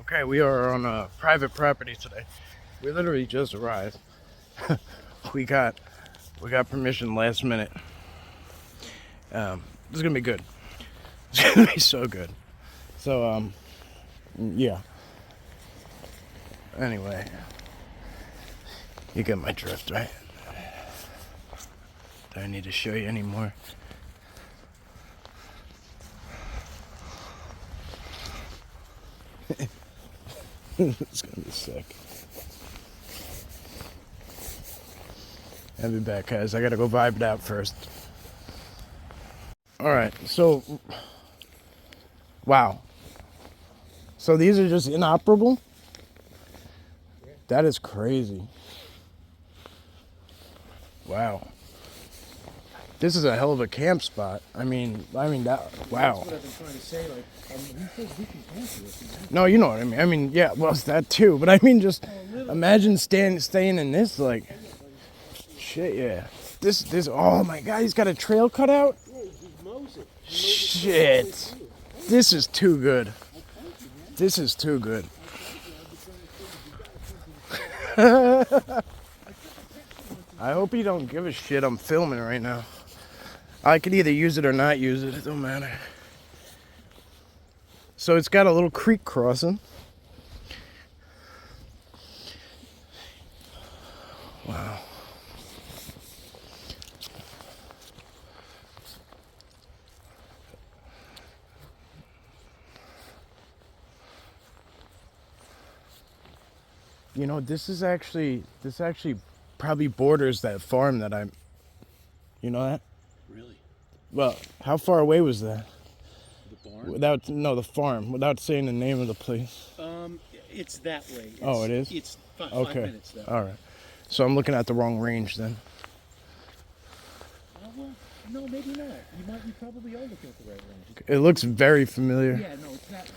Okay, we are on a private property today. We literally just arrived. we got permission last minute. This is gonna be good. It's gonna be so good. So yeah. Anyway, you get my drift, right? Do I need to show you anymore? It's gonna be sick. I'll be back, guys. I gotta go vibe it out first. Alright, so wow. So these are just inoperable? That is crazy. Wow. This is a hell of a camp spot. I mean that. Wow. That's what I've been trying to say. Like, who says we can camp here? No, you know what I mean. I mean, yeah, well, it's that too. But I mean, just imagine staying in this. Like, shit, yeah. This. Oh my God, he's got a trail cut out. Shit. This is too good. This is too good. I hope you don't give a shit. I'm filming right now. I could either use it or not use it. It don't matter. So it's got a little creek crossing. Wow. You know, this actually probably borders that farm that I'm. You know that? Really? Well, how far away was that? The barn? The farm. Without saying the name of the place. It's that way. Oh, it is? It's five minutes though. All right. So I'm looking at the wrong range then. Well, no, maybe not. You probably are looking at the right range. It looks very familiar. Yeah, no, it's not.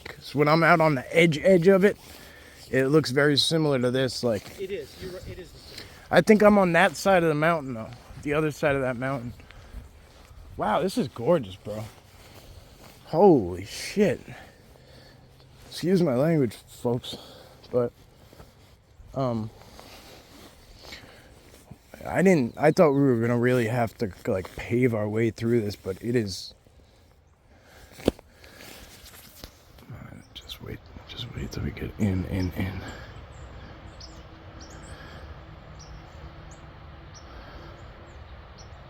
Because when I'm out on the edge of it, it looks very similar to this. Like it is. You're right. It is. I think I'm on that side of the mountain though. The other side of that mountain. Wow, this is gorgeous, bro. Holy shit. Excuse my language, folks, but I thought we were gonna really have to like pave our way through this, but it is. Just wait till we get in.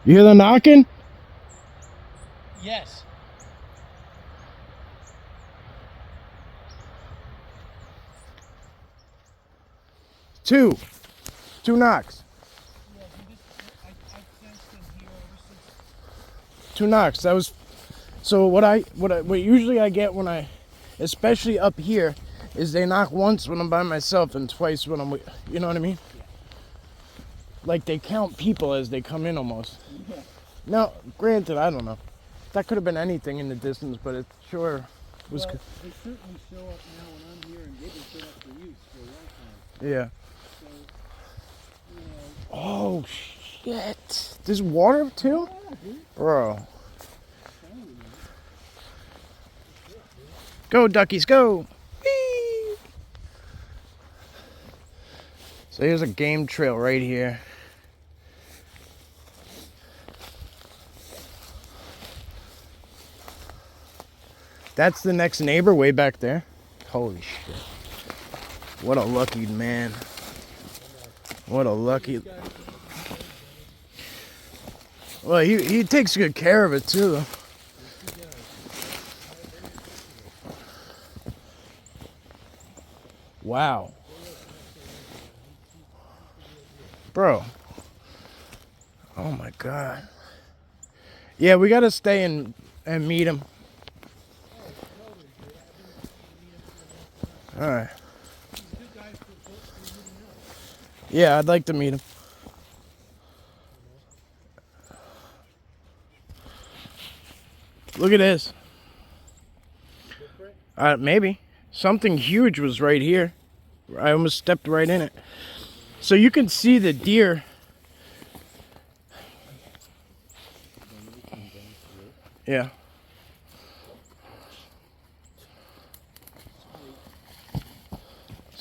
You hear the knocking? Yes. Two knocks. Yeah, I sensed him here ever since. Two knocks. That was. So what usually I get when especially up here, is they knock once when I'm by myself and twice when I'm with, you know what I mean? Yeah. Like they count people as they come in almost. Yeah. Now, granted, I don't know. That could have been anything in the distance, but it sure was. Well, they certainly show up now when I'm here, and they've been showing up for you for a long time. Yeah. So, you know. Oh shit! There's water too, Yeah, dude. bro. Go duckies, go! Whee! So here's a game trail right here. That's the next neighbor way back there. Holy shit. What a lucky man. What a lucky. Well, he takes good care of it too, though. Wow. Bro. Oh my God. Yeah, we gotta stay and meet him. Alright. Yeah, I'd like to meet him. Look at this. Maybe. Something huge was right here. I almost stepped right in it. So you can see the deer. Yeah.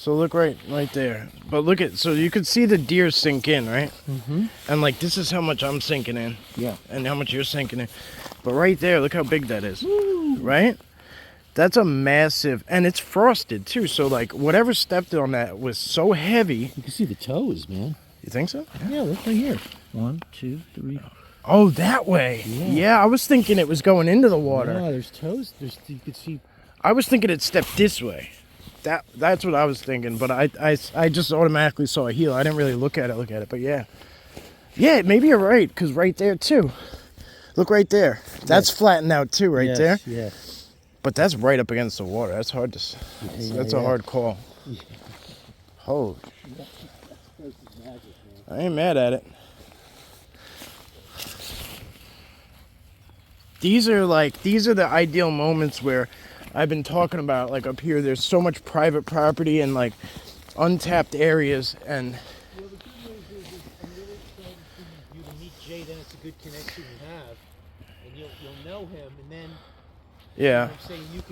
So look right there. But look at, so you could see the deer sink in, right? Mm-hmm. And like this is how much I'm sinking in. Yeah. And how much you're sinking in. But right there, look how big that is. Woo. Right? That's a massive, and it's frosted too. So like whatever stepped on that was so heavy. You can see the toes, man. You think so? Yeah, look right here. 1, 2, 3. Oh, that way. Yeah. I was thinking it was going into the water. Yeah, there's toes. You could see. I was thinking it stepped this way. That's what I was thinking, but I just automatically saw a heel. I didn't really look at it, but yeah. Yeah, maybe you're right, because right there too. Look right there. That's flattened out too, right there. Yeah. But that's right up against the water. That's hard to. That's a hard call. Yeah. Holy. I ain't mad at it. These are the ideal moments where I've been talking about, like up here, there's so much private property and like untapped areas, and Well, the good news is I'm really excited for you to meet Jay. Then it's a good connection you have, and you'll know him, and then yeah. you know what I'm saying you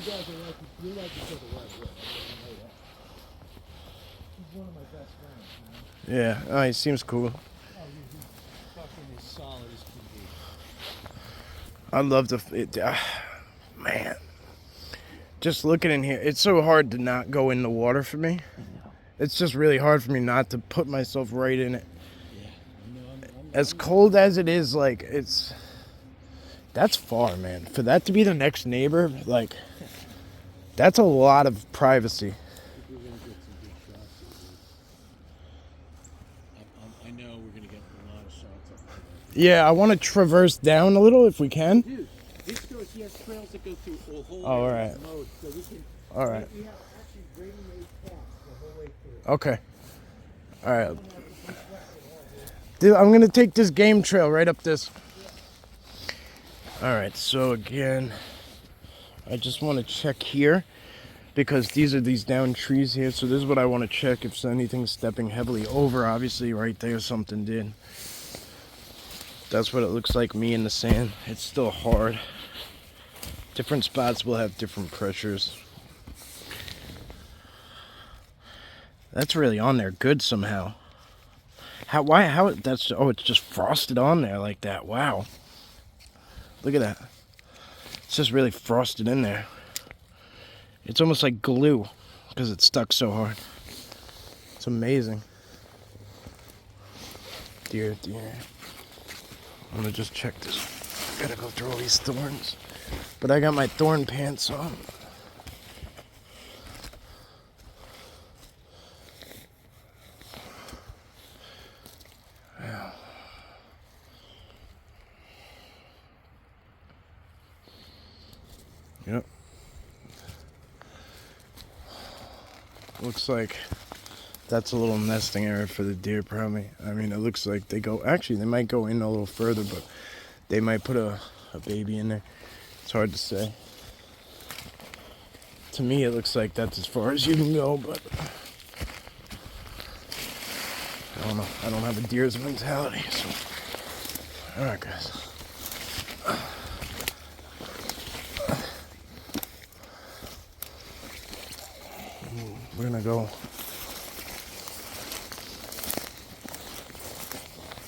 guys are like you're like each other right away. I know that. He's one of my best friends, man. Yeah, oh, he seems cool. Oh, he's fucking as solid as can be. I love man. Just looking in here, it's so hard to not go in the water for me. It's just really hard for me not to put myself right in it. Yeah, As cold as it is, like that's far, man. For that to be the next neighbor, like that's a lot of privacy. We're gonna get some good shots. I know we're gonna get a lot of shots up there. Yeah, I want to traverse down a little if we can. Dude, this goes. He has trails that go through a whole. Oh, all right. Mode, so we can. All right. We have actually ready-made paths the whole way through. Okay. All right. Dude, I'm gonna take this game trail right up this. All right. So again, I just want to check here because these are these down trees here. So this is what I want to check if anything's stepping heavily over. Obviously, right there something did. That's what it looks like, me in the sand. It's still hard. Different spots will have different pressures. That's really on there good somehow. How that's, oh, it's just frosted on there like that. Wow. Look at that. It's just really frosted in there. It's almost like glue because it's stuck so hard. It's amazing. Dear. I'm gonna just check this. Gotta go through all these thorns. But I got my thorn pants on. Yeah. Yep. Looks like that's a little nesting area for the deer, probably. I mean, it looks like they go, actually, they might go in a little further, but they might put a baby in there. It's hard to say. To me, it looks like that's as far as you can go, but I don't know. I don't have a deer's mentality, so. All right, guys. We're gonna go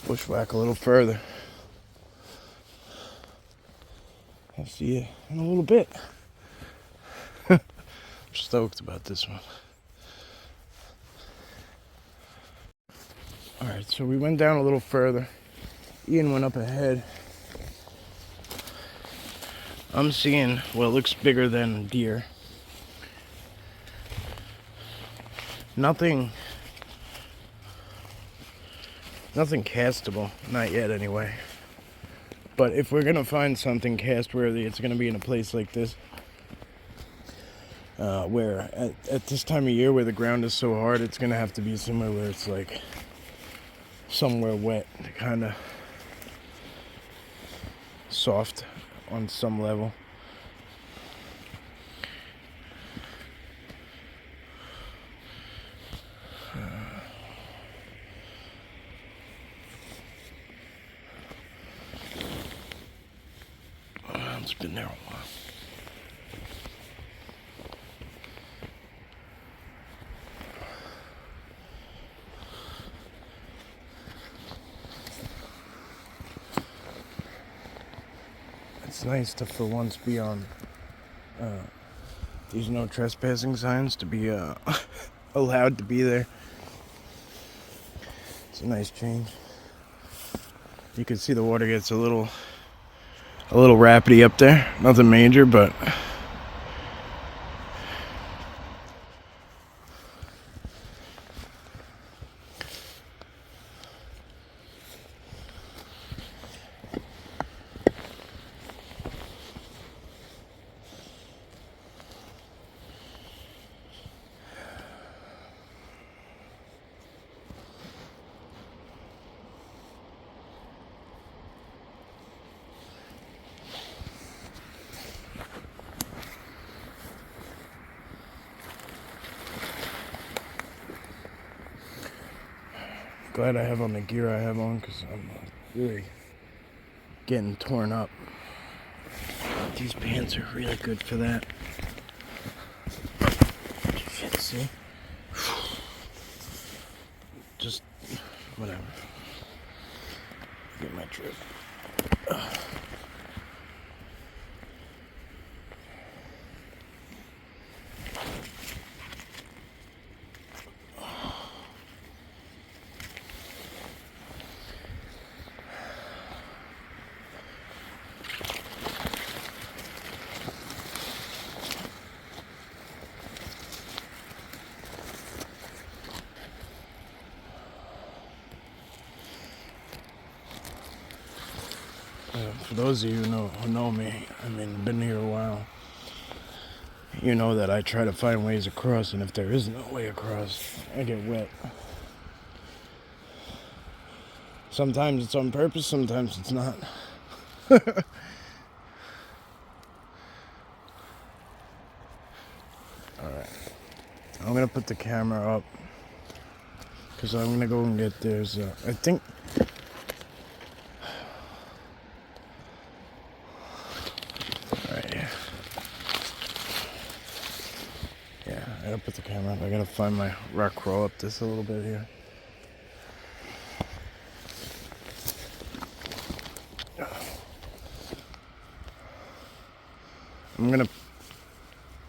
bushwhack a little further. I'll see you in a little bit. I'm stoked about this one. Alright, so we went down a little further. Ian went up ahead. I'm seeing what looks bigger than deer. Nothing castable, not yet anyway. But if we're gonna find something cast worthy, it's gonna be in a place like this, where at this time of year where the ground is so hard, it's gonna have to be somewhere where it's like somewhere wet, kind of soft on some level. It's been there a while. It's nice to, for once, be on these no trespassing signs, to be allowed to be there. It's a nice change. You can see the water gets a little rapidy up there. Nothing major, but glad I have on the gear I have on, because I'm really getting torn up. These pants are really good for that. Shit, see? Just whatever. Get my drip. For those of you who know me, I mean, been here a while, you know that I try to find ways across, and if there is no way across, I get wet. Sometimes it's on purpose, sometimes it's not. Alright. I'm gonna put the camera up, because I'm gonna go and get, I think, I gotta put the camera up. I gotta find my rock crawl up this a little bit here. I'm gonna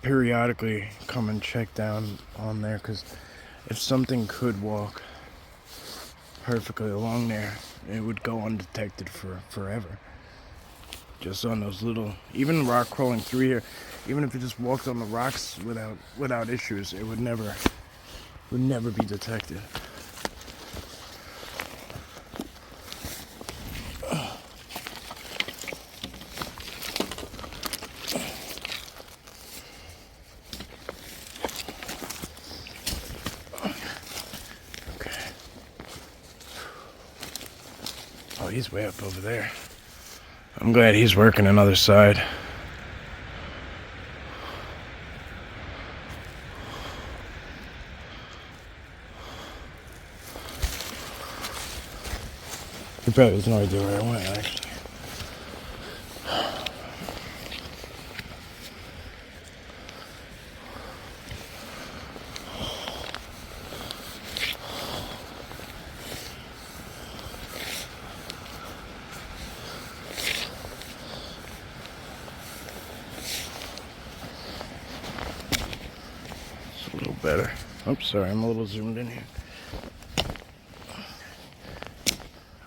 periodically come and check down on there, because if something could walk perfectly along there, it would go undetected for forever. Just on those little, even rock crawling through here, even if it just walked on the rocks without issues, it would never be detected. Okay. Oh, he's way up over there. I'm glad he's working another side. He probably has no idea where I went, actually. It's a little better. Oops, sorry, I'm a little zoomed in here.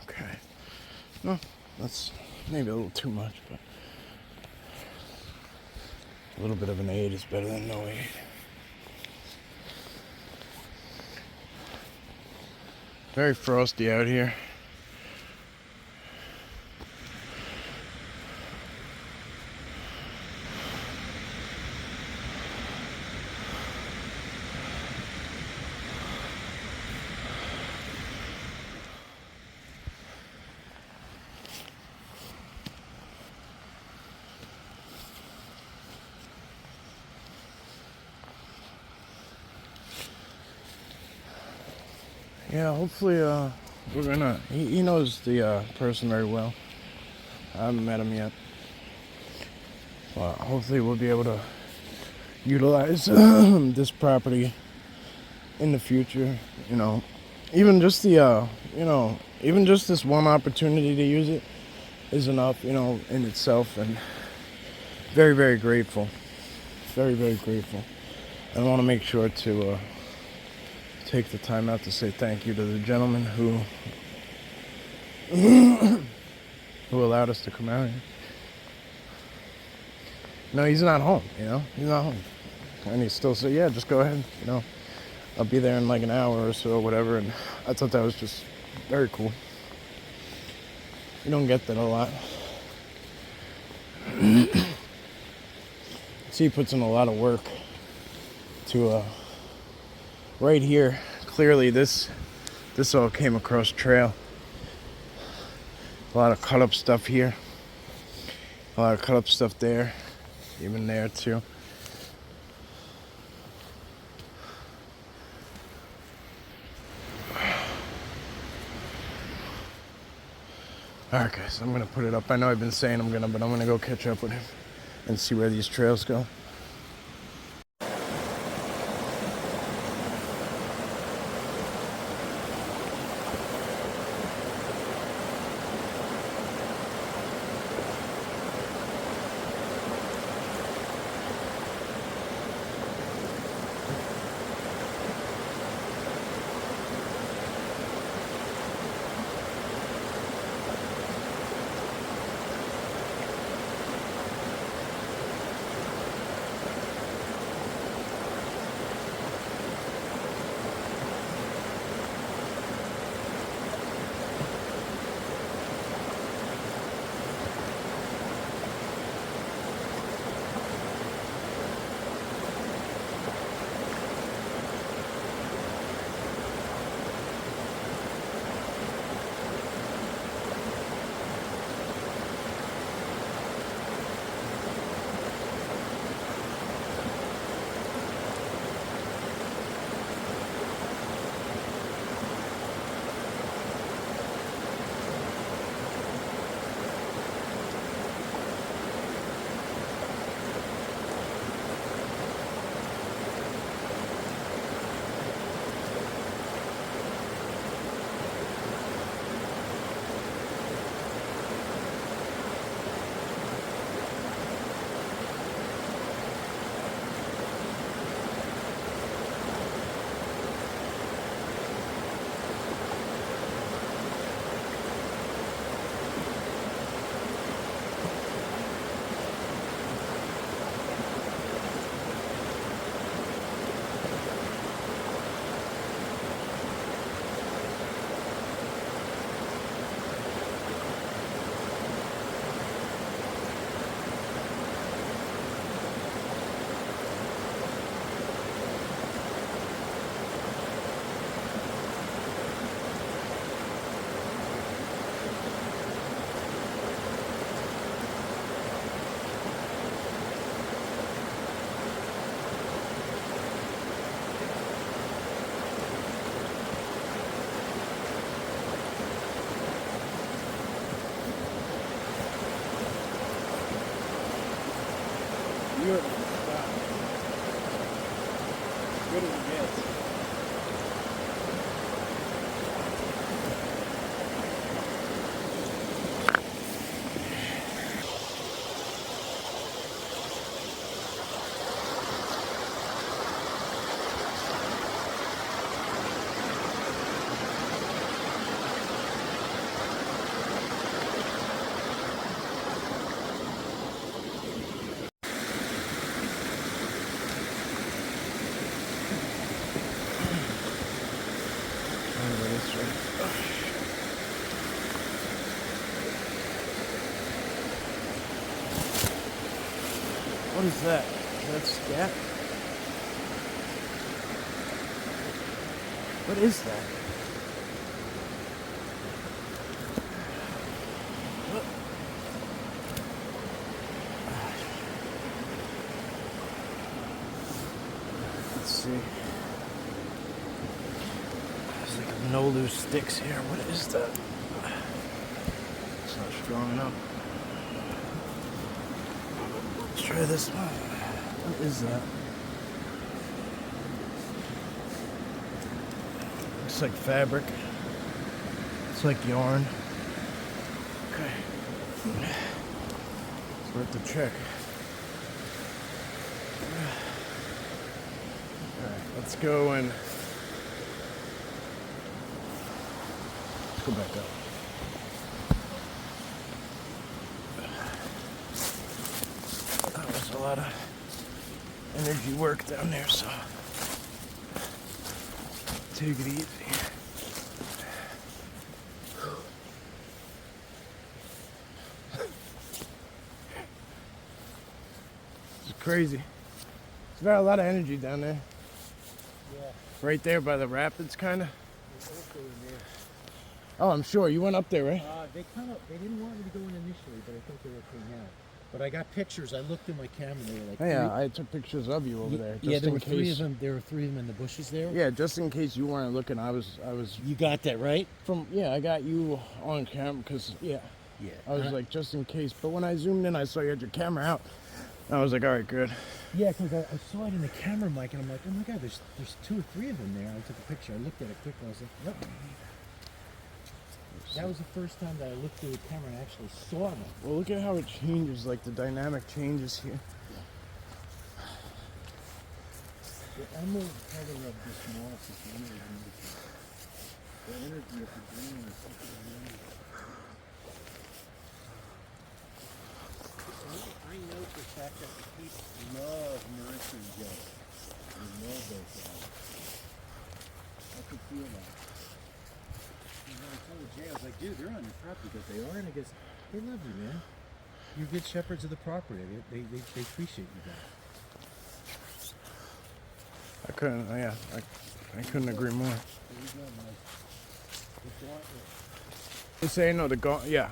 Okay. No, that's maybe a little too much, but a little bit of an aid is better than no aid. Very frosty out here. Yeah, hopefully, we're gonna, he knows the person very well. I haven't met him yet. But hopefully we'll be able to utilize this property in the future, you know. Even just the, even just this one opportunity to use it is enough, you know, in itself, and very, very grateful. Very, very grateful. I want to make sure to take the time out to say thank you to the gentleman who allowed us to come out here. No, he's not home, you know? He's not home. And he still said, yeah, just go ahead, you know. I'll be there in like an hour or so, whatever. And I thought that was just very cool. You don't get that a lot. See, he puts in a lot of work to, right here, clearly this all came across trail. A lot of cut up stuff here. A lot of cut up stuff there. Even there too. Alright guys, I'm gonna put it up. I know I've been saying I'm gonna, but I'm gonna go catch up with him and see where these trails go. Beautiful spot. Good as it gets. What is that? Is that scat? What is that? What? Let's see. There's like no loose sticks here. What is that? It's not strong enough. Let's try this one. What is that? Looks like fabric. It's like yarn. Okay. It's worth the check. Alright, let's go and let's go back up. That was a lot of energy work down there, so take it easy. It's crazy. It's got a lot of energy down there. Yeah. Right there by the rapids, kind of. There's also in there. Oh, I'm sure. You went up there, right? They didn't want me to go in initially, but I think they're okay now. But I got pictures. I looked in my camera. They were like, Yeah, I took pictures of you over there. Yeah, Just there in were three case. of them. There were three of them in the bushes there. Yeah, just in case you weren't looking, I was. You got that right? I got you on camera because Yeah. I was like just in case. But when I zoomed in, I saw you had your camera out. I was like, all right, good. Yeah, because I saw it in the camera mic, and I'm like, oh my god, there's two or three of them there. I took a picture. I looked at it quick, and I was like, yep. That was the first time that I looked through the camera and actually saw them. Well, look at how it changes, like the dynamic changes here. The emerald color of this moss is really beautiful. The energy of the green is something amazing. I know for a fact that the people love nursery jelly. They love those guys. I could feel that. And when I told Jay, I was like, dude, they're on your property because they are. And he goes, they love you, man. You're good shepherds of the property. They appreciate you guys. I couldn't agree more. There you go, Mike. The gauntlet. They say no, yeah.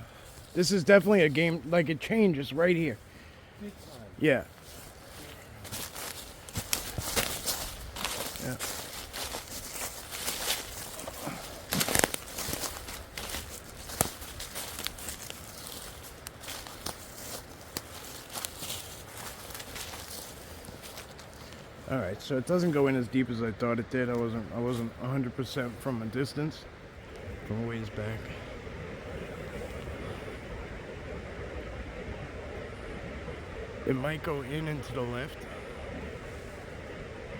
This is definitely a game, like it changes right here. Big time. Yeah. Yeah. All right, so it doesn't go in as deep as I thought it did. I wasn't 100% from a distance, from a ways back. It might go in and to the left.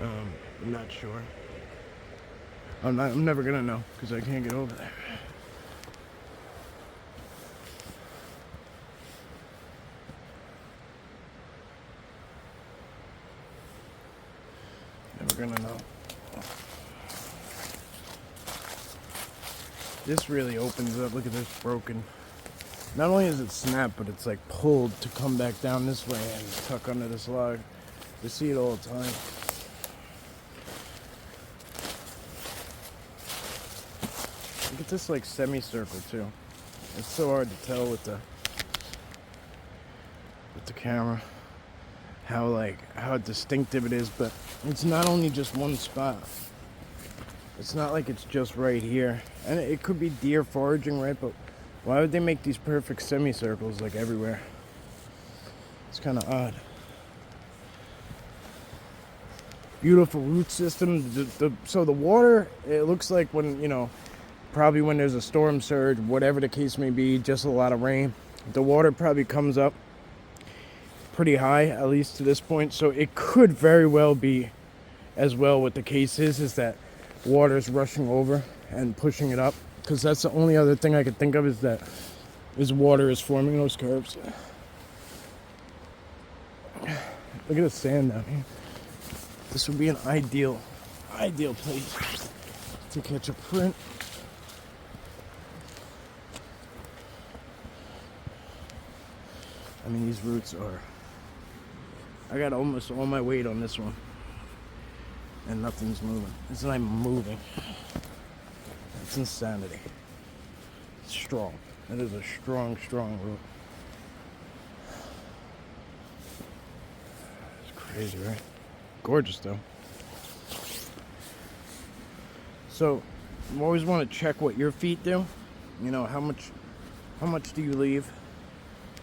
I'm not sure. I'm never gonna know because I can't get over there. Never gonna know. This really opens up. Look at this broken. Not only is it snapped, but it's like pulled to come back down this way and tuck under this log. You see it all the time. Look at this like semicircle too. It's so hard to tell with the camera how distinctive it is, but it's not only just one spot. It's not like it's just right here. And it could be deer foraging, right? But why would they make these perfect semicircles like everywhere? It's kind of odd. Beautiful root system. So the water, it looks like when, probably when there's a storm surge, whatever the case may be, just a lot of rain, the water probably comes up pretty high, at least to this point. So it could very well be as well what the case is that water's rushing over and pushing it up, because that's the only other thing I could think of is water is forming those curves. Look at the sand down here. This would be an ideal place to catch a print. I mean, these roots are... I got almost all my weight on this one. And nothing's moving. It's not even moving. It's insanity. It's strong. It is a strong, strong root. It's crazy, right? Gorgeous, though. So, you always want to check what your feet do. How much do you leave?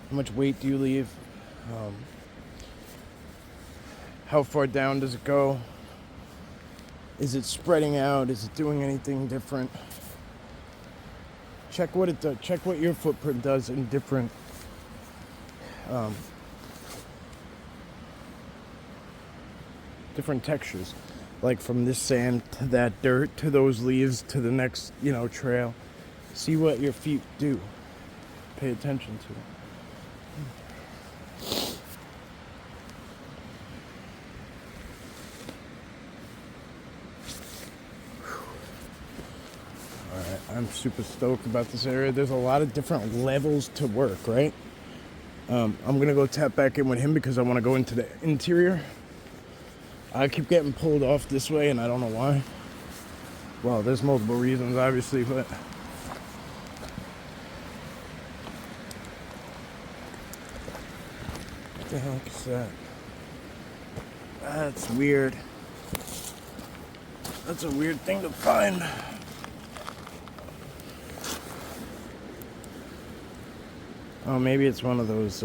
How much weight do you leave? How far down does it go? Is it spreading out? Is it doing anything different? Check what it does. Check what your footprint does in different different textures, like from this sand to that dirt to those leaves to the next, trail. See what your feet do. Pay attention to it. Alright, I'm super stoked about this area. There's a lot of different levels to work, right? I'm gonna go tap back in with him because I want to go into the interior. I keep getting pulled off this way and I don't know why. Well, there's multiple reasons, obviously, but what the heck is that? That's weird. That's a weird thing to find. Oh, maybe it's one of those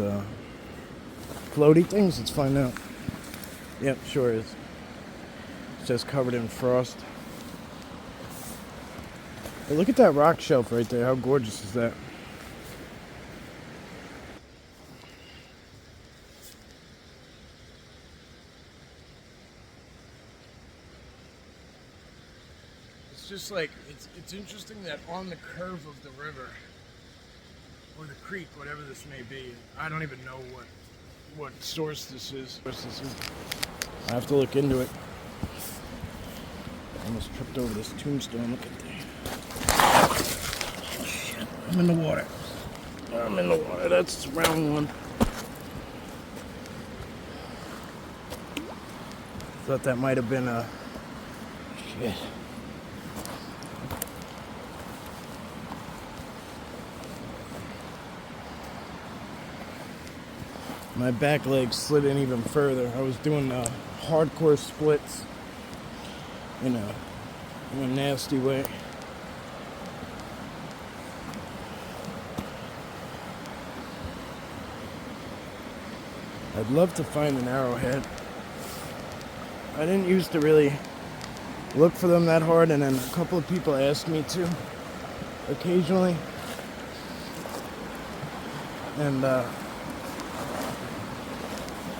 floaty things. Let's find out. Yep, sure is. It's just covered in frost. But look at that rock shelf right there. How gorgeous is that? It's just like, it's interesting that on the curve of the river, or the creek, whatever this may be, I don't even know what source this is. I have to look into it. I almost tripped over this tombstone. Look at that. Oh, shit. I'm in the water. That's round one. Thought that might have been a... Shit. My back leg slid in even further. I was doing hardcore splits in a nasty way. I'd love to find an arrowhead. I didn't used to really look for them that hard, and then a couple of people asked me to occasionally.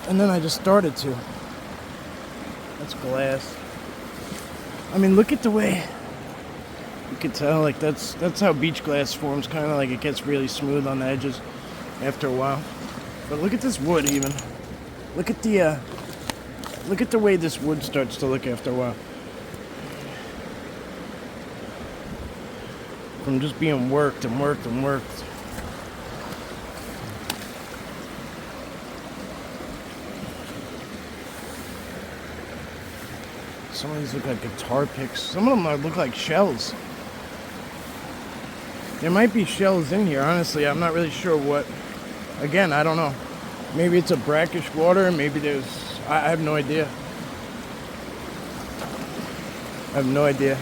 And then I just started to. That's glass. I mean, look at the way you can tell, like that's how beach glass forms, kind of like it gets really smooth on the edges after a while. But look at this wood even. Look at the way this wood starts to look after a while. From just being worked and worked and worked. Some of these look like guitar picks. Some of them look like shells. There might be shells in here, honestly. I'm not really sure what. Again, I don't know. Maybe it's a brackish water. Maybe there's... I have no idea. I have no idea.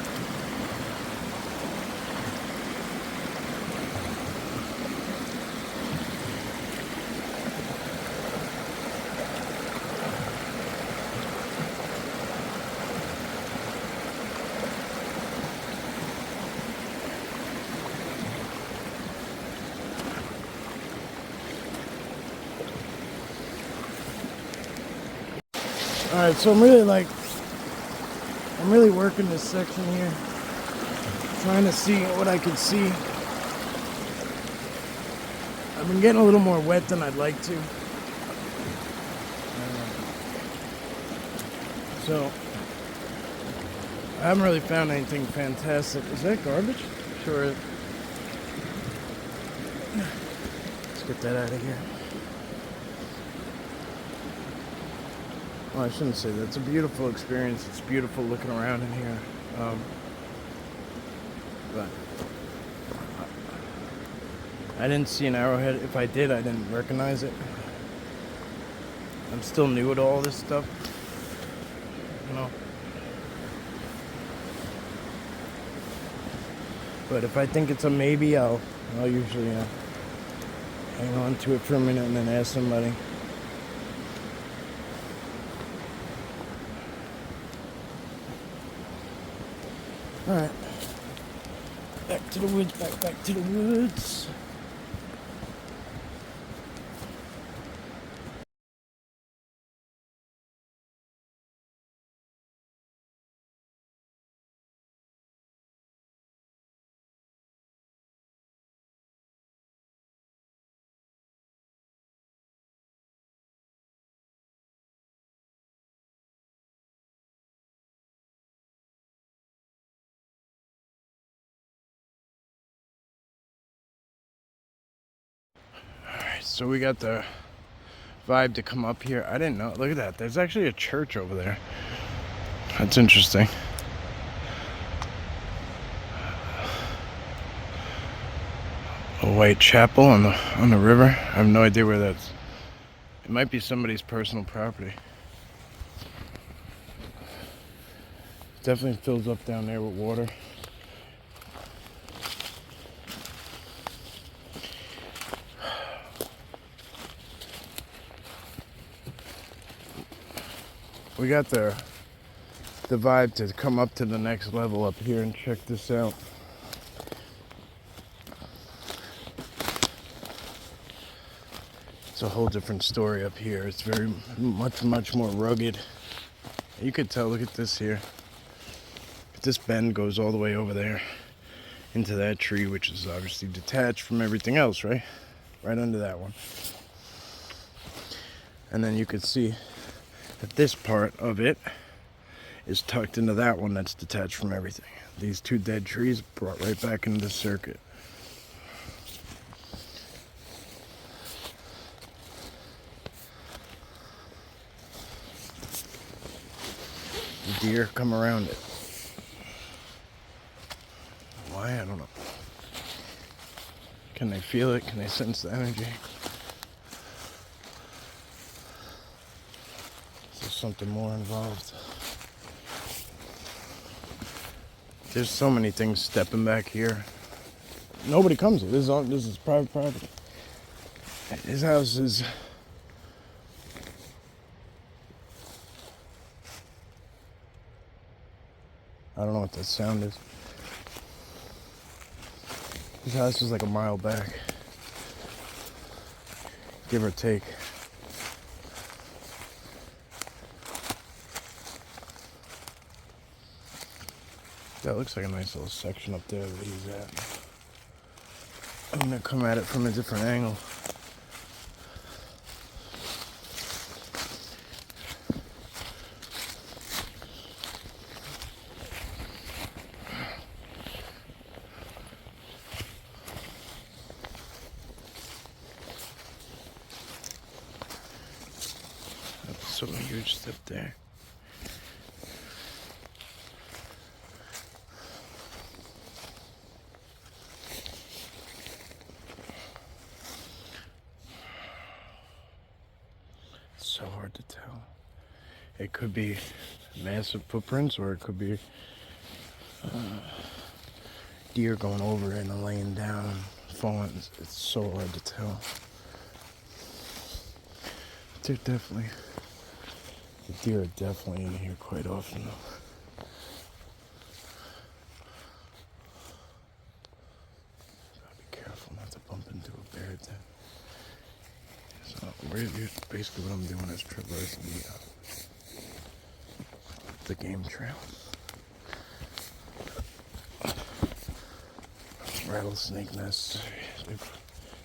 Alright, so I'm really working this section here. Trying to see what I can see. I've been getting a little more wet than I'd like to. So, I haven't really found anything fantastic. Is that garbage? Sure is. Let's get that out of here. Well, I shouldn't say that. It's a beautiful experience. It's beautiful looking around in here. But I didn't see an arrowhead. If I did, I didn't recognize it. I'm still new to all this stuff. You know. But if I think it's a maybe, I'll usually hang on to it for a minute and then ask somebody. Alright. Back to the woods, back to the woods. So we got the vibe to come up here. I didn't know. Look at that. There's actually a church over there. That's interesting. A white chapel on the river. I have no idea where that's. It might be somebody's personal property. Definitely fills up down there with water. We got the vibe to come up to the next level up here and check this out. It's a whole different story up here. It's very much more rugged. You could tell, look at this here. This bend goes all the way over there into that tree, which is obviously detached from everything else, right? Right under that one. And then you could see that this part of it is tucked into that one that's detached from everything. These two dead trees brought right back into the circuit. The deer come around it. Why? I don't know. Can they feel it? Can they sense the energy? Is there something more involved? There's so many things stepping back here. Nobody comes here. This is private property. His house is. I don't know what that sound is. His house is like a mile back, give or take. That looks like a nice little section up there that he's at. I'm gonna come at it from a different angle. So a huge step there. It's so hard to tell. It could be massive footprints, or it could be deer going over it and laying down and falling. It's so hard to tell. They're definitely. The deer are definitely in here quite often, though. Gotta be careful not to bump into a bear then. So basically what I'm doing is traversing the game trail. Rattlesnake nests.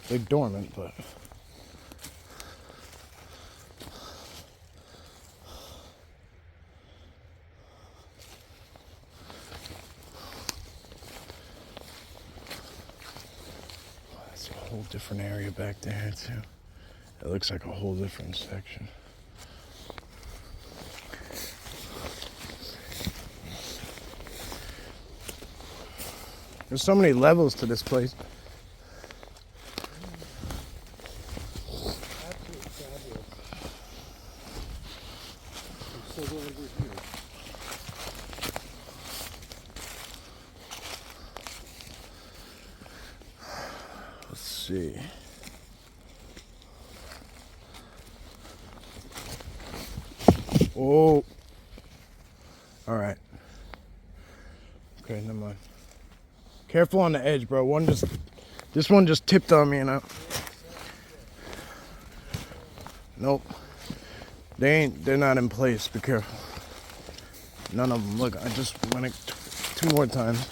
They're dormant, but a whole different area back there too. It looks like a whole different section. There's so many levels to this place. Absolutely fabulous. I'm so glad we're here. Let's see. Oh. All right. Okay, never mind. Careful on the edge, bro. This one just tipped on me, and I. Nope. They're not in place. Be careful. None of them. Look, I just went it two more times.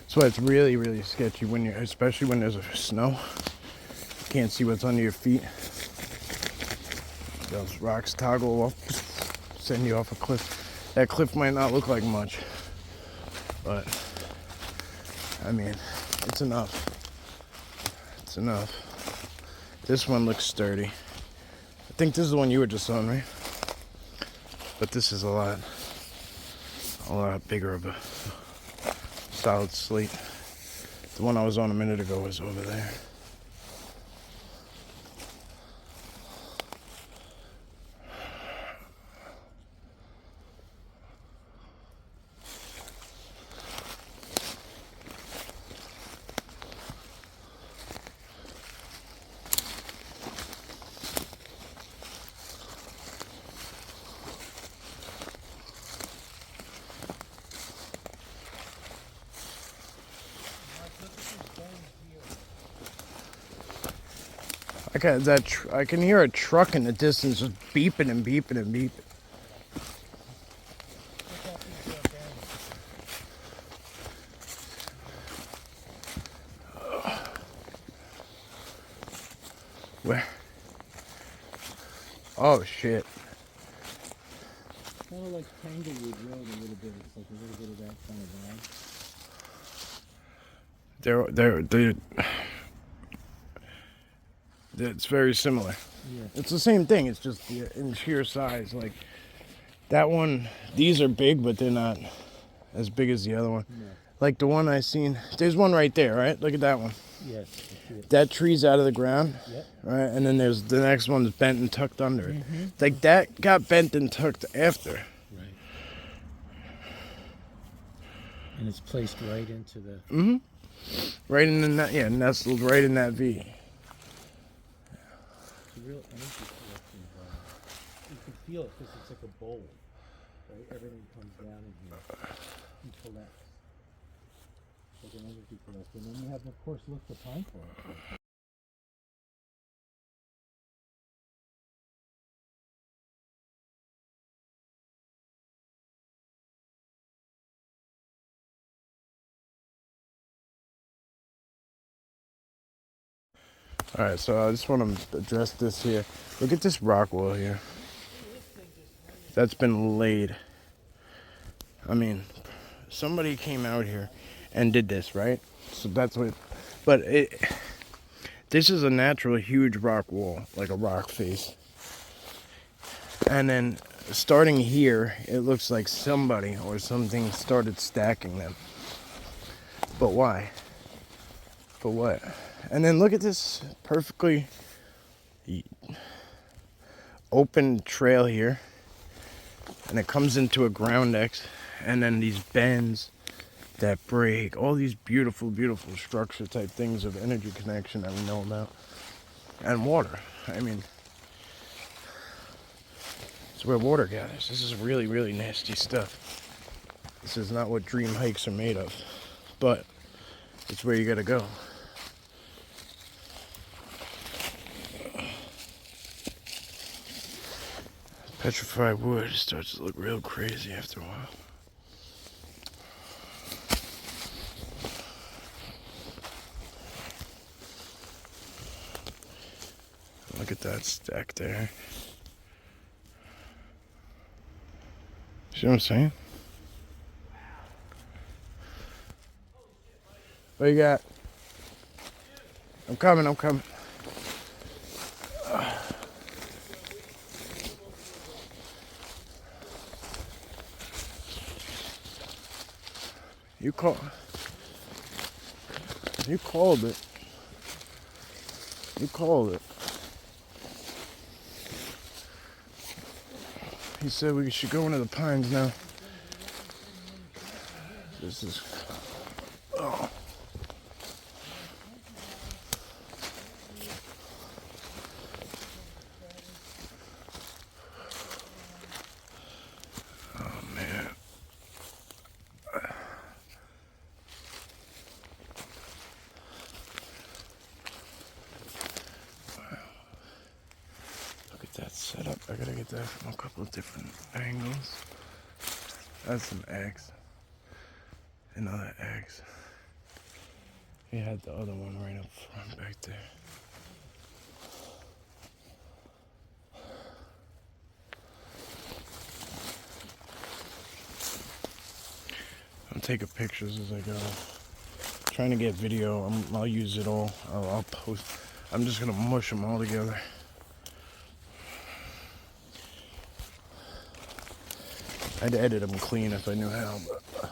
That's why it's really, really sketchy especially when there's snow. You can't see what's under your feet. Those rocks toggle off, send you off a cliff. That cliff might not look like much, but I mean, it's enough. close enough. This one looks sturdy. I think this is the one you were just on, right? But this is a lot bigger of a solid slate. The one I was on a minute ago was over there. I can hear a truck in the distance just beeping and beeping and beeping. Where? Oh shit. Kind of like Tanglewood Road a little bit. It's like a little bit of that kind of vibe. It's very similar. Yeah. It's the same thing. It's just in sheer size. Like that one, these are big, but they're not as big as the other one. No. Like the one I seen. There's one right there, right? Look at that one. Yes. I see it. That tree's out of the ground. Yep. Right, and then there's the next one that's bent and tucked under it. Like that got bent and tucked after. Right. And it's placed right into the. Mm-hmm. Right in that, yeah, nestled right in that V. It's a real energy collection. You can feel it because it's like a bowl. Right? Everything comes down in here and collects. Like an energy collector. And then you have, of course, look the pine forest. All right, so I just want to address this here. Look at this rock wall here. That's been laid. I mean, somebody came out here and did this, right? So that's what. But this is a natural huge rock wall, like a rock face. And then starting here, it looks like somebody or something started stacking them. But why? For what? And then look at this perfectly open trail here. And it comes into a ground X. And then these bends that break. All these beautiful, beautiful structure type things of energy connection that we know about. And water. I mean, it's where water gathers. This is really, really nasty stuff. This is not what dream hikes are made of. But it's where you gotta go. Petrified wood starts to look real crazy after a while. Look at that stack there. See what I'm saying? What you got? I'm coming. You called it. You called it. He said we should go into the pines now. This is. Oh. Oh man. Look at that setup. I gotta get that from a couple of different angles. That's some eggs. Another eggs. He had the other one right up front back there. I'm taking pictures as I go. trying to get video. I'll use it all. I'll post. I'm just gonna mush them all together. I'd edit them clean if I knew how, but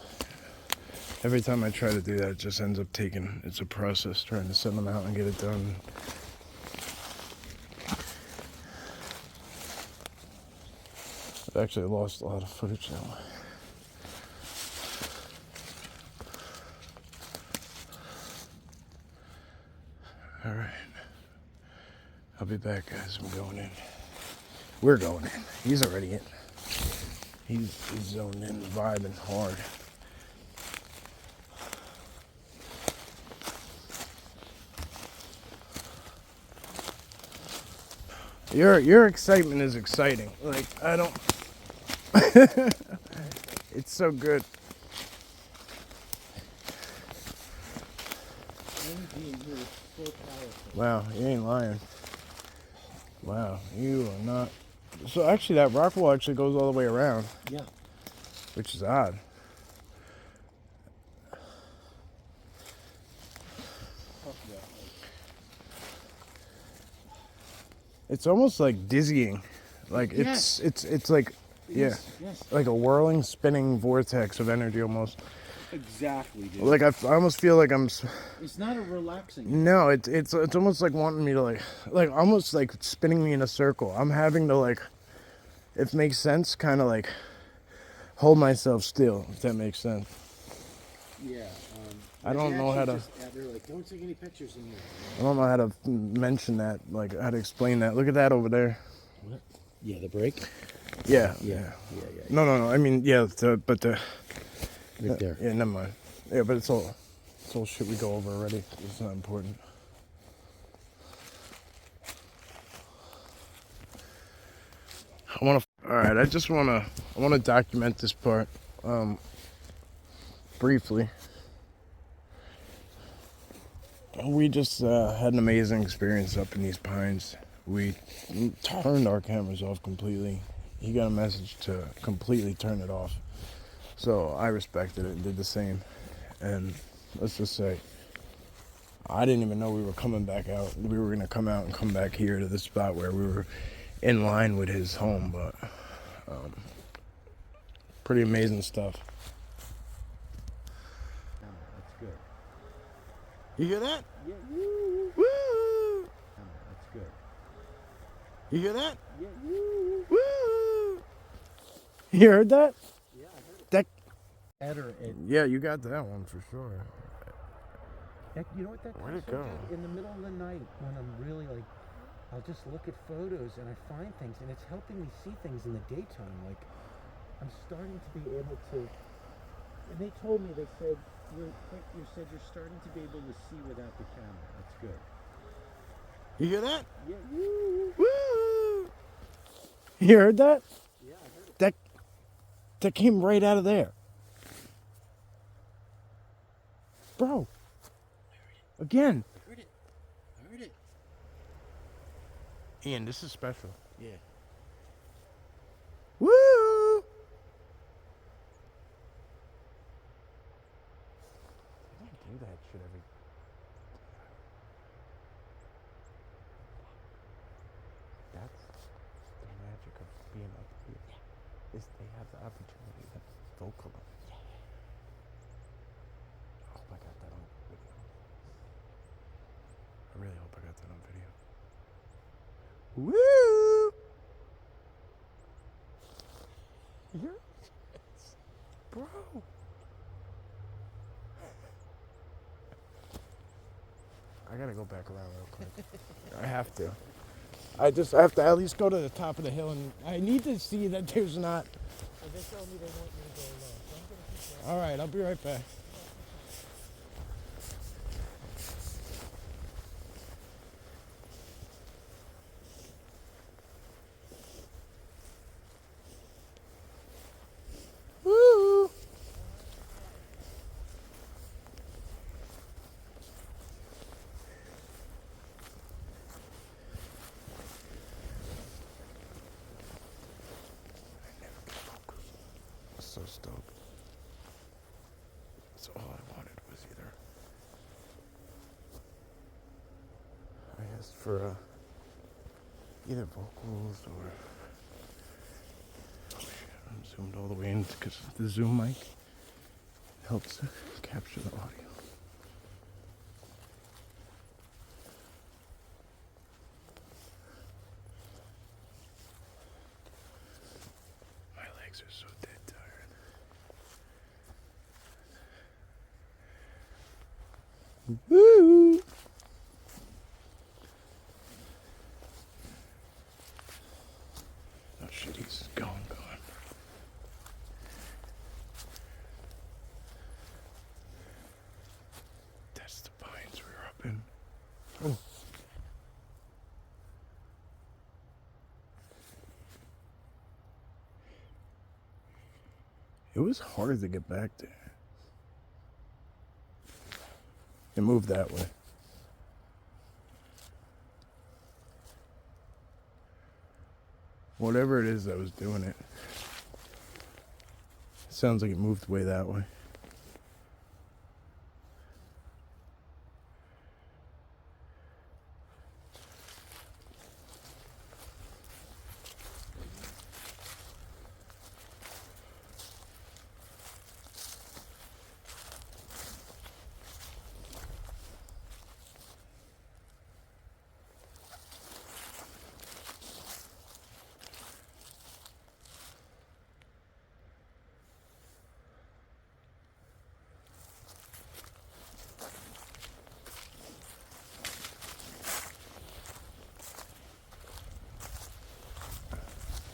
every time I try to do that, it just ends up taking. It's a process trying to send them out and get it done. I've actually lost a lot of footage now. All right. I'll be back, guys. I'm going in. We're going in. He's already in. He's zoned in, vibing hard. Your excitement is exciting. Like, I don't... It's so good. Wow, you ain't lying. Wow, you are not... So actually that rock wall actually goes all the way around. Yeah. Which is odd. It's almost like dizzying. Like Yes. it's like Yes. like a whirling, spinning vortex of energy almost. Exactly, dude. Like I almost feel like I'm. It's not a relaxing. No, it's almost like wanting me to like almost like spinning me in a circle. I'm having to like, if it makes sense, kind of like hold myself still. If that makes sense. Yeah. I don't know how to. They're like, don't take any pictures in here. I don't know how to mention that. Like how to explain that. Look at that over there. What? Yeah, the break. Yeah. Yeah. No. I mean, yeah, Right there. Yeah, never mind. Yeah, but it's all shit we go over already. It's not important. All right, I want to document this part, briefly. We just had an amazing experience up in these pines. We turned our cameras off completely. He got a message to completely turn it off. So I respected it and did the same. And let's just say, I didn't even know we were coming back out. We were going to come out and come back here to the spot where we were in line with his home. But pretty amazing stuff. That's good. You hear that? Yeah. Woo. Woo! That's good. You hear that? Yeah. Woo. Woo! You heard that? Yeah, I heard it. That. Yeah, you got that one for sure. You know what that Where'd it comes go? from, dude? In the middle of the night when I'm really like, I'll just look at photos and I find things and it's helping me see things in the daytime. Like, I'm starting to be able to, and they told me, they said, you said you're starting to be able to see without the camera. That's good. You hear that? Yeah. Woo. Woo! You heard that? Yeah, I heard it. That came right out of there. Bro. Again. I heard it. Ian, this is special. Yeah. Woo! I don't do that shit every... That's the magic of being up here. Yeah. Is they have the opportunity to vocalize. Yeah. I hope I got that on video. I really hope I got that on video. Woo! You're... Bro. I gotta go back around real quick. I have to. I have to at least go to the top of the hill, and I need to see that there's not... They told me they want me to go alone, so I'm going to keep going. All right, I'll be right back. Woo! So stoked. So all I wanted was either just for either vocals or... Oh shit, I'm zoomed all the way in because the zoom mic helps capture the audio. My legs are so dead tired. Woo! Oh shit, he's going. That's the pines we were up in. Oh. It was hard to get back there. It moved that way. Whatever it is that was doing it. Sounds like it moved way that way.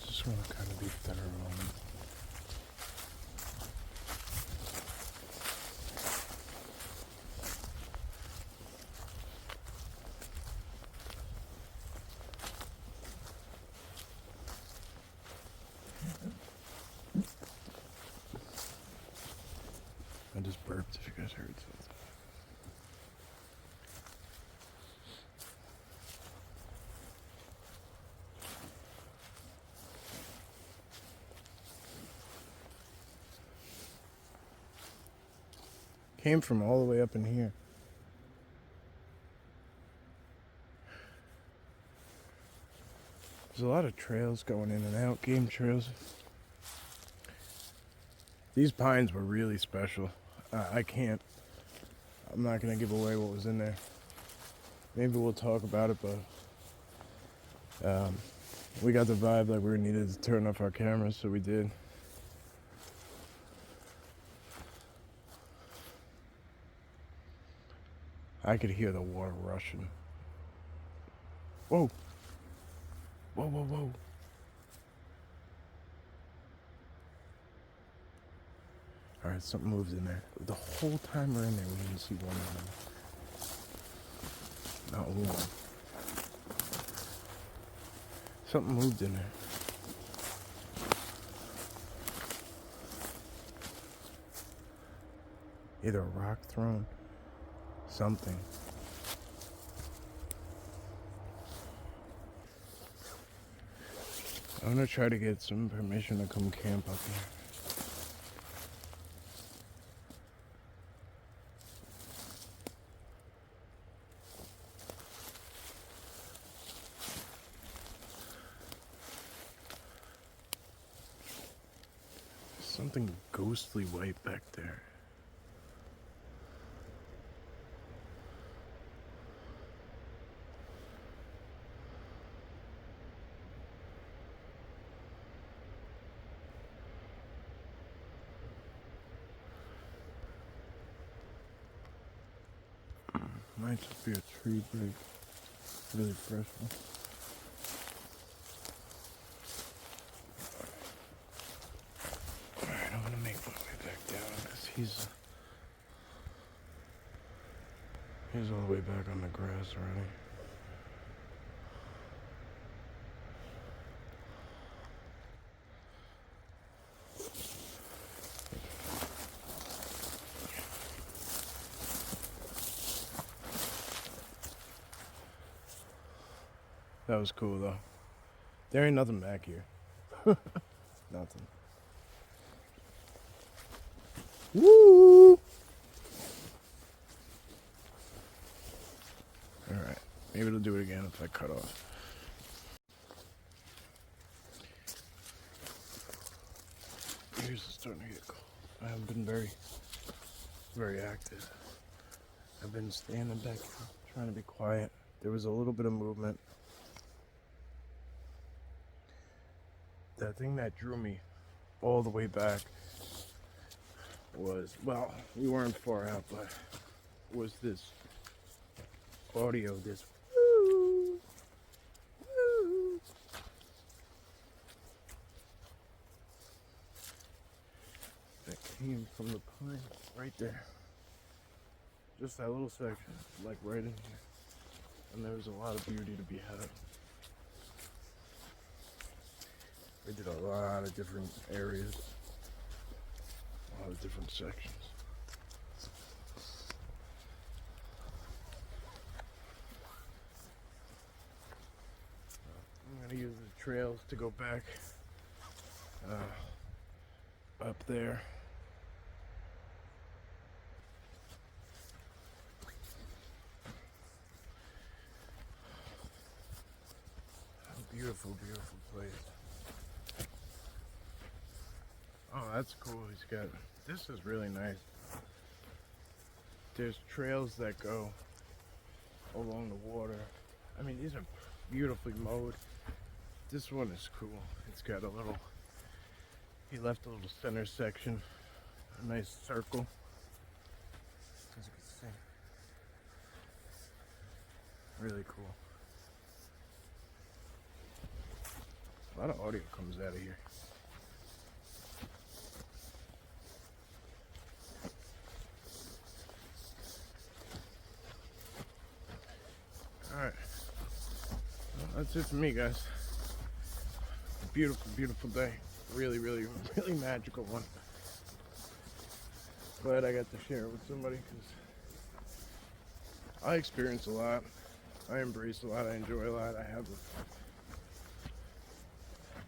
Just want to kind of be thorough on it. I just burped if you guys heard something. Came from all the way up in here. There's a lot of trails going in and out, game trails. These pines were really special. I'm not going to give away what was in there. Maybe we'll talk about it, but we got the vibe like we needed to turn off our cameras, so we did. I could hear the water rushing. Whoa. Whoa, whoa, whoa. Alright, something moved in there. The whole time we're in there, we didn't see one of them. Not one. Something moved in there. Either a rock thrown, something. I'm gonna try to get some permission to come camp up here. Something ghostly white back there. Might just be a tree break. Really fresh one. Alright, I'm gonna make my way back down because he's all the way back on the grass already. That was cool though. There ain't nothing back here. Nothing. Woo! Alright. Maybe it'll do it again if I cut off. Ears are starting to get cold. I haven't been very active. I've been standing back here, trying to be quiet. There was a little bit of movement. That thing that drew me all the way back was, well, we weren't far out, but was this audio, this woo, woo. That came from the pine right there. Just that little section, like right in here. And there was a lot of beauty to be had. We did a lot of different areas, a lot of different sections. I'm gonna use the trails to go back up there. Beautiful, beautiful place. Oh, that's cool. He's got, this is really nice. There's trails that go along the water. I mean, these are beautifully mowed. This one is cool. It's got a little, he left a little center section, a nice circle. As you can see. Really cool. A lot of audio comes out of here. Alright. Well, that's it for me, guys. Beautiful, beautiful day. Really, really, really magical one. Glad I got to share it with somebody because I experience a lot. I embrace a lot. I enjoy a lot. I have a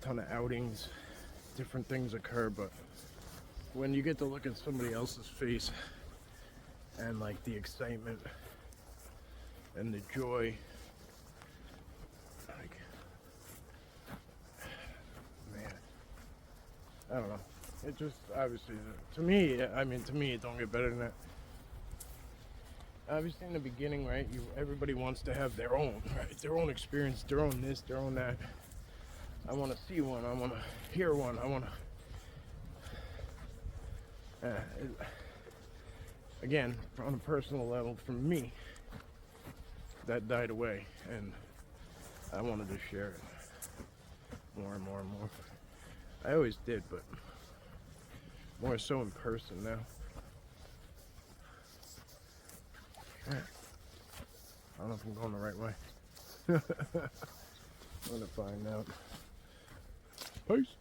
ton of outings. Different things occur, but when you get to look at somebody else's face and like the excitement and the joy, like, man, I don't know. It just, obviously, to me, I mean, to me, it don't get better than that. Obviously, in the beginning, right, everybody wants to have their own, right, their own experience, their own this, their own that. I want to see one, I want to hear one, I want to, again, on a personal level, for me, that died away, and I wanted to share it more and more and more. I always did, but more so in person now. I don't know if I'm going the right way. I'm gonna find out. Peace.